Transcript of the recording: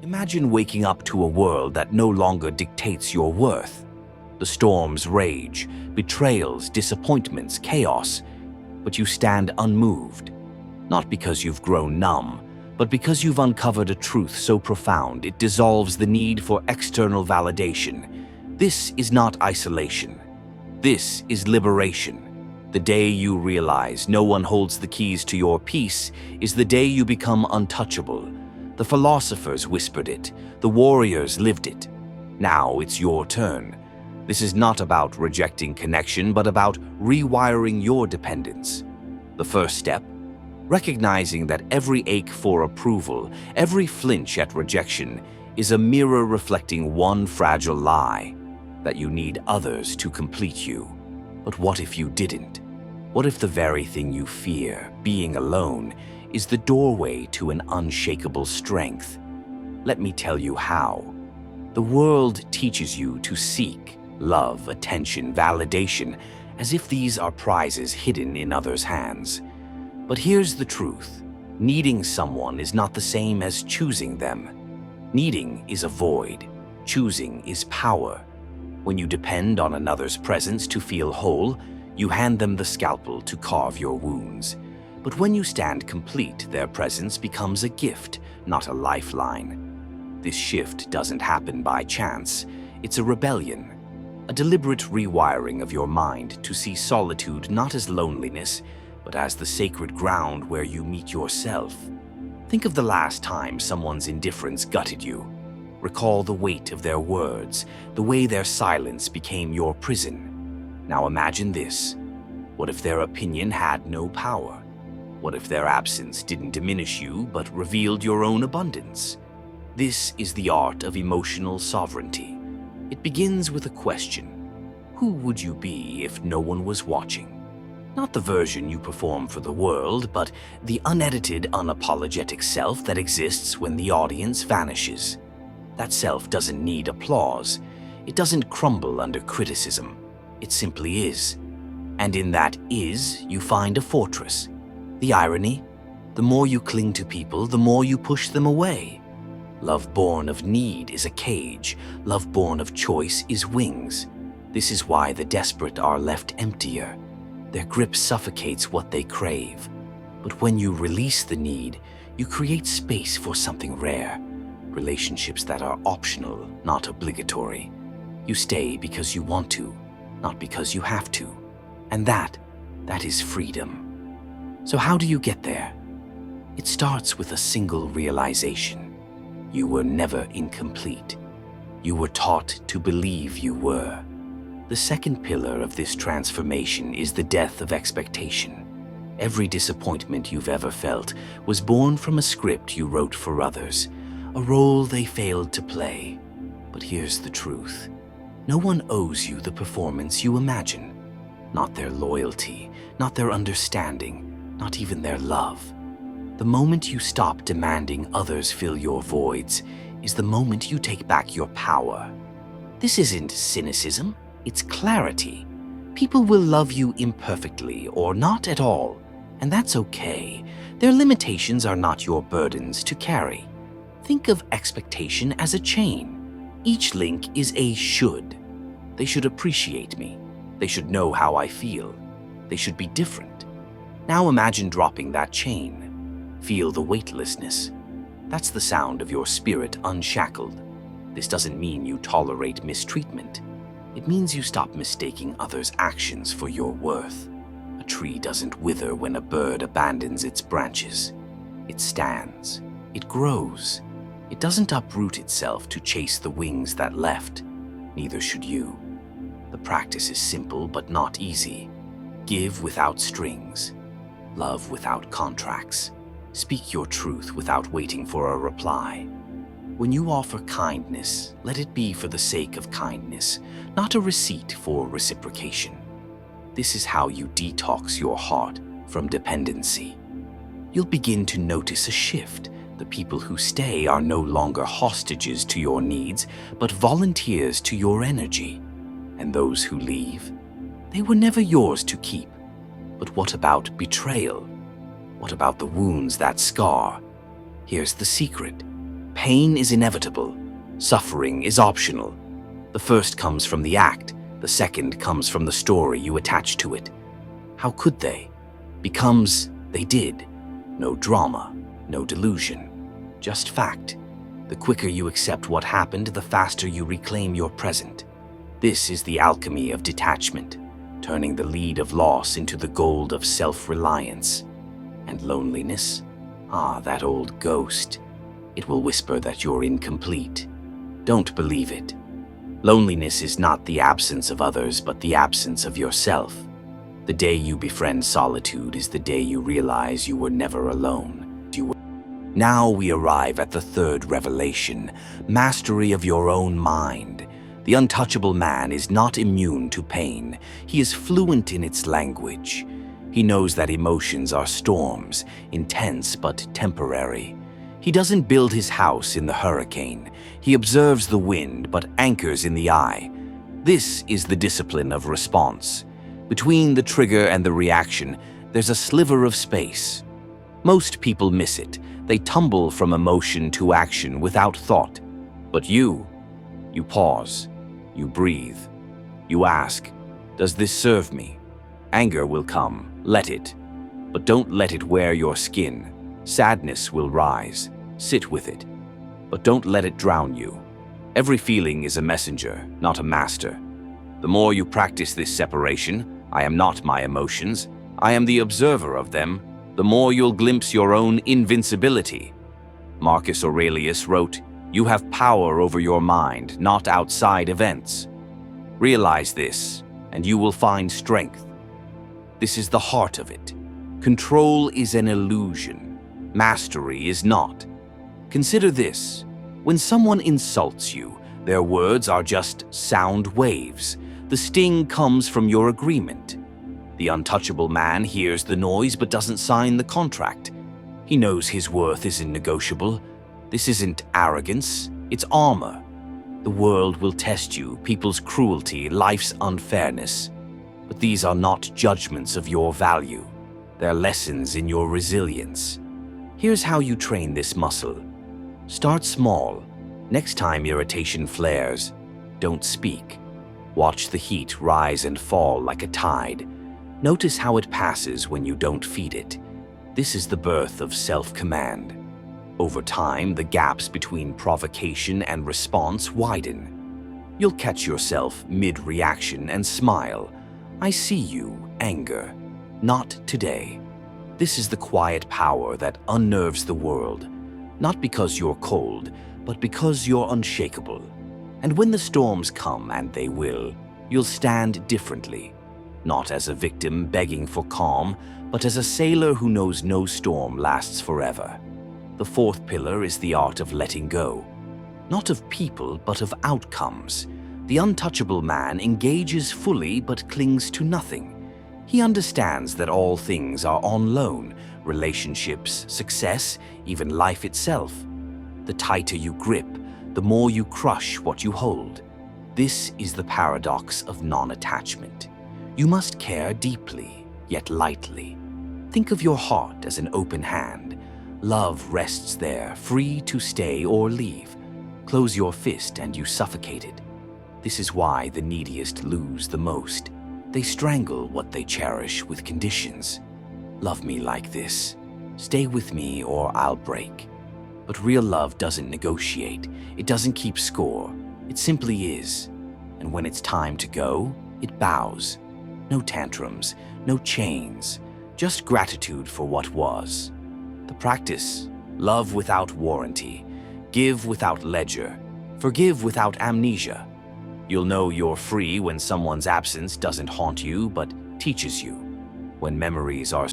Imagine waking up to a world that no longer dictates your worth. The storms rage, betrayals, disappointments, chaos, but you stand unmoved. Not because you've grown numb, but because you've uncovered a truth so profound it dissolves the need for external validation. This is not isolation. This is liberation. The day you realize no one holds the keys to your peace is the day you become untouchable. The philosophers whispered it. The warriors lived it. Now it's your turn. This is not about rejecting connection, but about rewiring your dependence. The first step: recognizing that every ache for approval, every flinch at rejection, is a mirror reflecting one fragile lie: that you need others to complete you. But what if you didn't? What if the very thing you fear, being alone, is the doorway to an unshakable strength? Let me tell you how. The world teaches you to seek love, attention, validation, as if these are prizes hidden in others' hands. But here's the truth. Needing someone is not the same as choosing them. Needing is a void. Choosing is power. When you depend on another's presence to feel whole, you hand them the scalpel to carve your wounds. But when you stand complete, their presence becomes a gift, not a lifeline. This shift doesn't happen by chance. It's a rebellion, a deliberate rewiring of your mind to see solitude not as loneliness, but as the sacred ground where you meet yourself. Think of the last time someone's indifference gutted you. Recall the weight of their words, the way their silence became your prison. Now imagine this. What if their opinion had no power? What if their absence didn't diminish you, but revealed your own abundance? This is the art of emotional sovereignty. It begins with a question. Who would you be if no one was watching? Not the version you perform for the world, but the unedited, unapologetic self that exists when the audience vanishes. That self doesn't need applause. It doesn't crumble under criticism. It simply is. And in that is, you find a fortress. The irony? The more you cling to people, the more you push them away. Love born of need is a cage. Love born of choice is wings. This is why the desperate are left emptier. Their grip suffocates what they crave. But when you release the need, you create space for something rare. Relationships that are optional, not obligatory. You stay because you want to, not because you have to. And that is freedom. So how do you get there? It starts with a single realization. You were never incomplete. You were taught to believe you were. The second pillar of this transformation is the death of expectation. Every disappointment you've ever felt was born from a script you wrote for others, a role they failed to play. But here's the truth. No one owes you the performance you imagine. Not their loyalty, not their understanding, not even their love. The moment you stop demanding others fill your voids is the moment you take back your power. This isn't cynicism, it's clarity. People will love you imperfectly or not at all, and that's okay. Their limitations are not your burdens to carry. Think of expectation as a chain. Each link is a should. They should appreciate me. They should know how I feel. They should be different. Now imagine dropping that chain. Feel the weightlessness. That's the sound of your spirit unshackled. This doesn't mean you tolerate mistreatment. It means you stop mistaking others' actions for your worth. A tree doesn't wither when a bird abandons its branches. It stands. It grows. It doesn't uproot itself to chase the wings that left. Neither should you. The practice is simple but not easy. Give without strings. Love without contracts. Speak your truth without waiting for a reply. When you offer kindness, let it be for the sake of kindness, not a receipt for reciprocation. This is how you detox your heart from dependency. You'll begin to notice a shift. The people who stay are no longer hostages to your needs, but volunteers to your energy. And those who leave, they were never yours to keep. But what about betrayal? What about the wounds that scar? Here's the secret. Pain is inevitable. Suffering is optional. The first comes from the act. The second comes from the story you attach to it. How could they? Because they did. No drama, no delusion, just fact. The quicker you accept what happened, the faster you reclaim your present. This is the alchemy of detachment, turning the lead of loss into the gold of self-reliance. And loneliness? Ah, that old ghost. It will whisper that you're incomplete. Don't believe it. Loneliness is not the absence of others, but the absence of yourself. The day you befriend solitude is the day you realize you were never alone. Now we arrive at the third revelation, mastery of your own mind. The untouchable man is not immune to pain. He is fluent in its language. He knows that emotions are storms, intense but temporary. He doesn't build his house in the hurricane. He observes the wind but anchors in the eye. This is the discipline of response. Between the trigger and the reaction, there's a sliver of space. Most people miss it. They tumble from emotion to action without thought. But you pause, you breathe, you ask, does this serve me? Anger will come, let it. But don't let it wear your skin. Sadness will rise, sit with it. But don't let it drown you. Every feeling is a messenger, not a master. The more you practice this separation, I am not my emotions, I am the observer of them, the more you'll glimpse your own invincibility. Marcus Aurelius wrote, "You have power over your mind, not outside events." Realize this, and you will find strength. This is the heart of it. Control is an illusion. Mastery is not. Consider this. When someone insults you, their words are just sound waves. The sting comes from your agreement. The untouchable man hears the noise but doesn't sign the contract. He knows his worth isn't negotiable. This isn't arrogance, it's armor. The world will test you, people's cruelty, life's unfairness. But these are not judgments of your value. They're lessons in your resilience. Here's how you train this muscle. Start small. Next time irritation flares, don't speak. Watch the heat rise and fall like a tide. Notice how it passes when you don't feed it. This is the birth of self-command. Over time, the gaps between provocation and response widen. You'll catch yourself mid-reaction and smile. I see you, anger. Not today. This is the quiet power that unnerves the world. Not because you're cold, but because you're unshakable. And when the storms come, and they will, you'll stand differently. Not as a victim begging for calm, but as a sailor who knows no storm lasts forever. The fourth pillar is the art of letting go. Not of people, but of outcomes. The untouchable man engages fully but clings to nothing. He understands that all things are on loan, relationships, success, even life itself. The tighter you grip, the more you crush what you hold. This is the paradox of non-attachment. You must care deeply, yet lightly. Think of your heart as an open hand. Love rests there, free to stay or leave. Close your fist and you suffocate it. This is why the neediest lose the most. They strangle what they cherish with conditions. Love me like this. Stay with me or I'll break. But real love doesn't negotiate. It doesn't keep score. It simply is. And when it's time to go, it bows. No tantrums, no chains, just gratitude for what was. The practice, love without warranty, give without ledger, forgive without amnesia. You'll know you're free when someone's absence doesn't haunt you but teaches you. When memories are